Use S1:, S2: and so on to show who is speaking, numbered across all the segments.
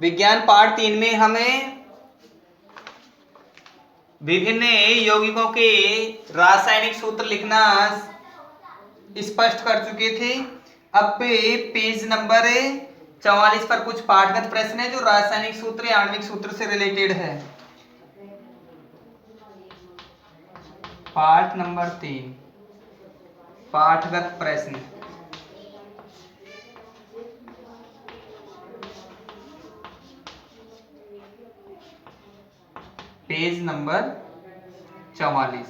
S1: विज्ञान पार्ट 3 में हमें विभिन्न यौगिकों के रासायनिक सूत्र लिखना स्पष्ट कर चुके थे। अब पेज नंबर 44 पर कुछ पाठगत प्रश्न है जो रासायनिक सूत्र या आणविक सूत्र से रिलेटेड है। पाठ नंबर 3 पाठगत प्रश्न। Page number 44।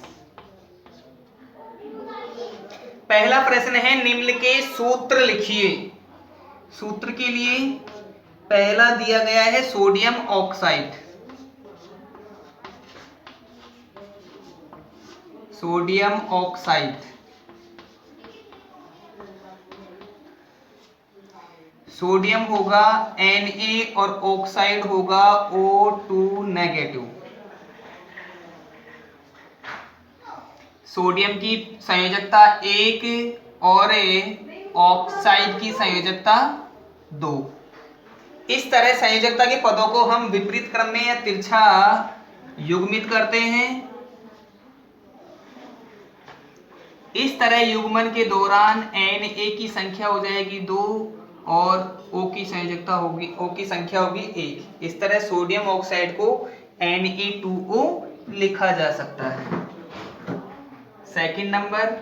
S1: पहला प्रश्न है, निम्न के सूत्र लिखिए। सूत्र के लिए पहला दिया गया है sodium oxide. Sodium oxide sodium होगा Na और ऑक्साइड होगा O2 नेगेटिव। सोडियम की संयोजकता 1 और ऑक्साइड की संयोजकता 2। इस तरह संयोजकता के पदों को हम विपरीत क्रम में या तिरछा युग्मित करते हैं। इस तरह युग्मन के दौरान Na की संख्या हो जाएगी 2 और O की संयोजकता होगी, O की संख्या होगी 1। इस तरह सोडियम ऑक्साइड को Na2O लिखा जा सकता है। Second number,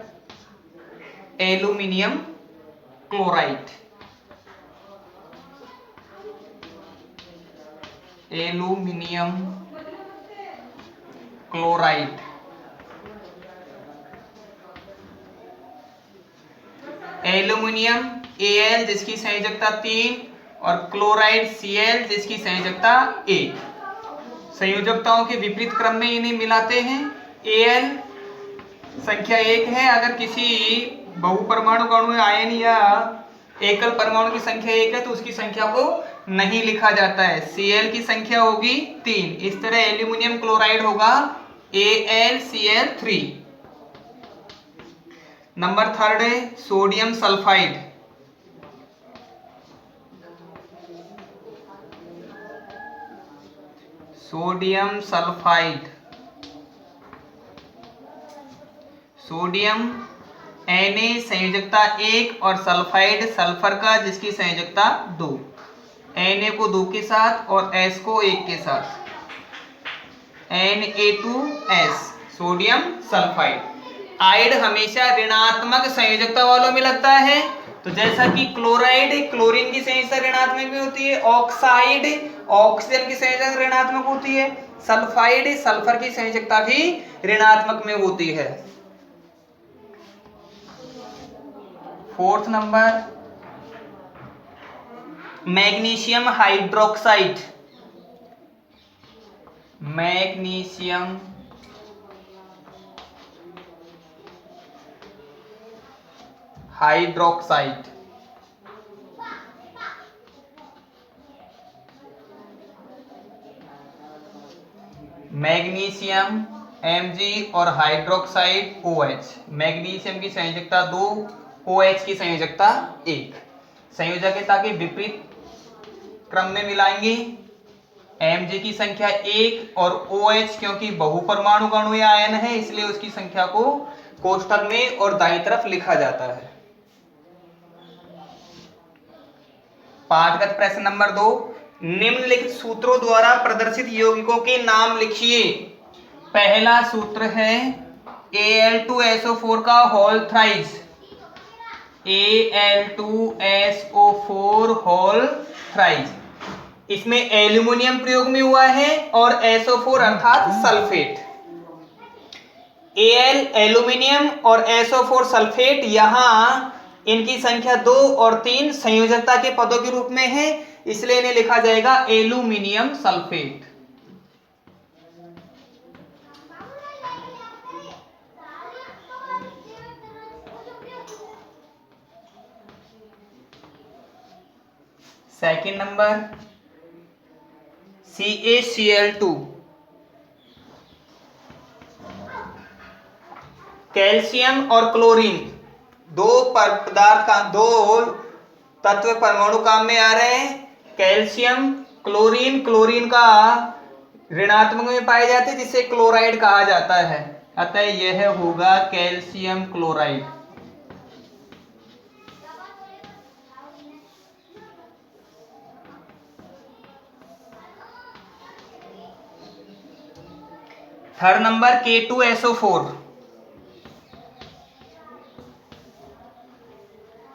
S1: aluminium chloride. Aluminium chloride aluminium Al जिसकी संयोजकता 3 और क्लोराइड Cl जिसकी संयोजकता 1। संयोजकताओं के विपरीत क्रम में इन्हें मिलाते हैं। Al संख्या 1 है। अगर किसी बहुपरमाणु अणु में आयन या एकल परमाणु की संख्या 1 है तो उसकी संख्या को नहीं लिखा जाता है। Cl की संख्या होगी 3। इस तरह एल्यूमिनियम क्लोराइड होगा AlCl3। नंबर थर्ड है sodium sulphide. Sodium sulphide sodium Na संयोजकता 1 और सल्फाइड सल्फर का जिसकी संयोजकता 2। Na को 2 के साथ और S को 1 के साथ, Na2S सोडियम सल्फाइड। आइड हमेशा ऋणात्मक संयोजकता वालों में लगता है, तो जैसा कि क्लोराइड क्लोरीन की संयोजकता ऋणात्मक में होती है, ऑक्साइड ऑक्सीजन की संयोजकता ऋणात्मक होती है, सल्फाइड सल्फर की संयोजकता भी ऋणात्मक में होती है। Fourth number, magnesium hydroxide. Magnesium hydroxide magnesium Mg और हाइड्रोक्साइड OH। मैग्नीशियम की संयोजकता 2, OH की संयोजकता 1। संयोजकता के विपरीत क्रम में मिलाएंगे। Mg की संख्या 1 और OH क्योंकि बहुपरमाणु अणु या आयन है इसलिए उसकी संख्या को कोष्ठक में और दाईं तरफ लिखा जाता है। पाठगत प्रश्न नंबर 2, निम्नलिखित सूत्रों द्वारा प्रदर्शित यौगिकों के नाम लिखिए। पहला सूत्र है Al2SO4 का whole thrice. Al2SO4 whole thrice. इसमें एल्यूमिनियम प्रयोग में हुआ है और SO4 अर्थात सल्फेट। Al एल्यूमिनियम और SO4 सल्फेट, यहां इनकी संख्या 2 और 3 संयोजकता के पदों के रूप में है, इसलिए इन्हें लिखा जाएगा aluminium sulphate. Second number, CaCl2। Calcium और क्लोरीन दो पदार्थ का, दो तत्व परमाणु काम में आ रहे हैं। कैल्शियम क्लोरीन क्लोरीन का ऋणात्मक में पाए जाते हैं, जिसे क्लोराइड कहा जाता है। अतः यह होगा calcium chloride. Third number K2SO4।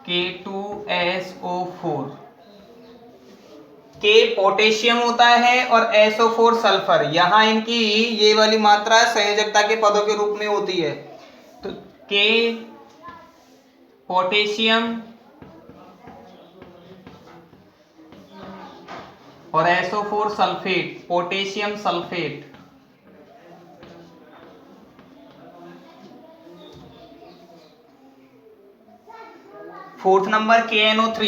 S1: K2SO4 के पोटेशियम होता है और SO4 सल्फर। यहां इनकी ये वाली मात्रा संयोजकता के पदों के रूप में होती है। तो के पोटेशियम और SO4 sulphate, potassium sulphate. Fourth number KNO3।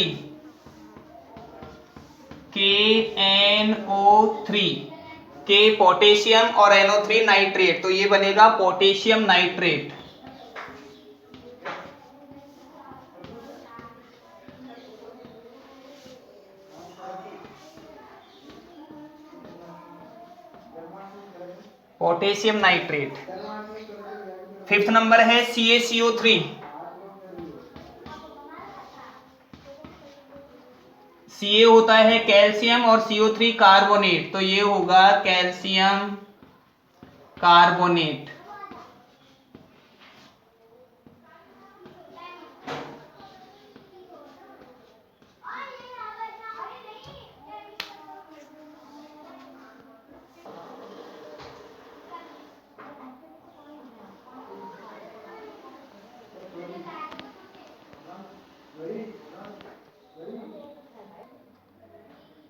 S1: KNO3 के पोटेशियम और NO3 नाइट्रेट, तो ये बनेगा potassium nitrate. Potassium nitrate. Fifth number है CaCO3। Ca होता है कैल्शियम और CO3 कार्बोनेट, तो ये होगा कैल्शियम कार्बोनेट।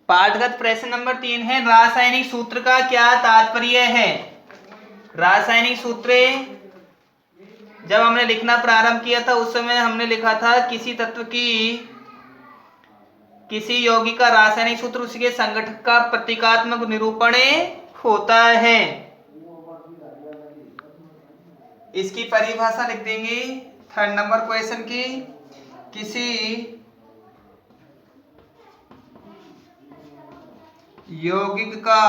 S1: पाठगत प्रश्न नंबर 3 है, रासायनिक सूत्र का क्या तात्पर्य है। रासायनिक सूत्र जब हमने लिखना प्रारंभ किया था उस समय हमने लिखा था किसी तत्व की किसी यौगिक का रासायनिक सूत्र उसके संगठक का प्रतीकात्मक निरूपण होता है। इसकी परिभाषा लिख देंगे थर्ड नंबर क्वेश्चन की। किसी यौगिक का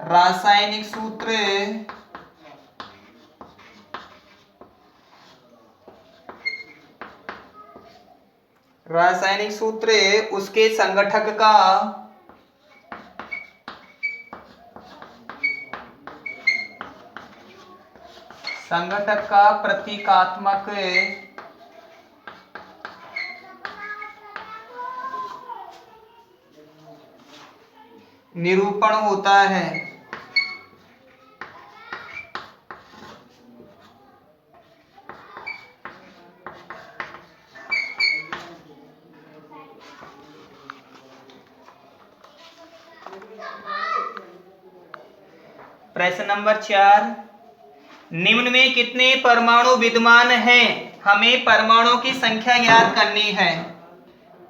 S1: रासायनिक सूत्र उसके संगठक का प्रतीकात्मक निरूपण होता है। प्रश्न नंबर 4, निम्न में कितने परमाणु विद्यमान हैं? हमें परमाणुओं की संख्या ज्ञात करनी है।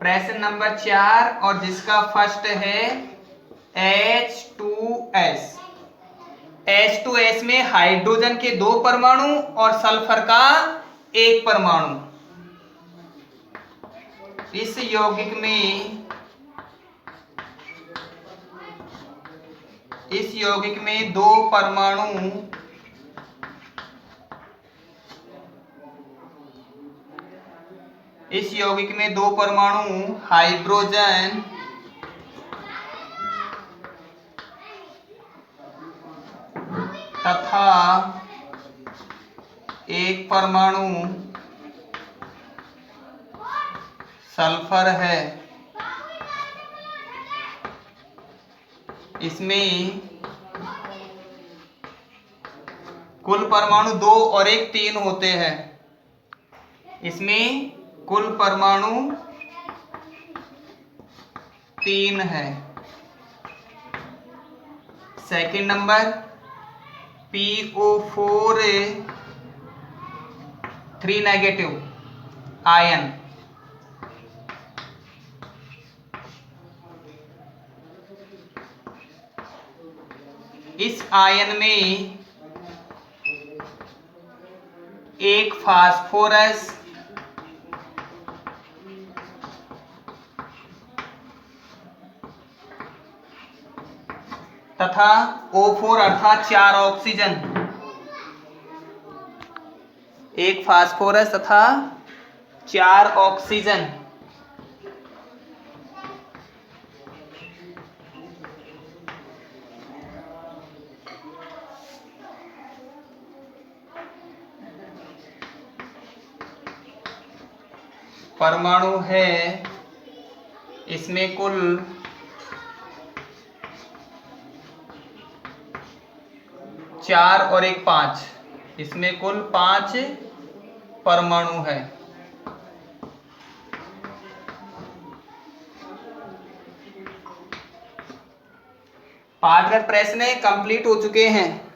S1: प्रश्न नंबर 4 और जिसका फर्स्ट है H2S। H2S में हाइड्रोजन के 2 परमाणु और सल्फर का 1 परमाणु। इस यौगिक में 2 परमाणु हाइड्रोजन तथा 1 परमाणु सल्फर है। इसमें कुल परमाणु 2 और 1 3 होते हैं। इसमें कुल परमाणु 3 है। Second number PO4 3 negative ion. इस आयन में एक फास्फोरस तथा O4 अर्थात 4 ऑक्सीजन। एक फास्फोरस तथा 4 ऑक्सीजन। परमाणु है, इसमें कुल 4 और एक 5, इसमें कुल 5 परमाणु है। पाठगत प्रश्न कंप्लीट हो चुके हैं।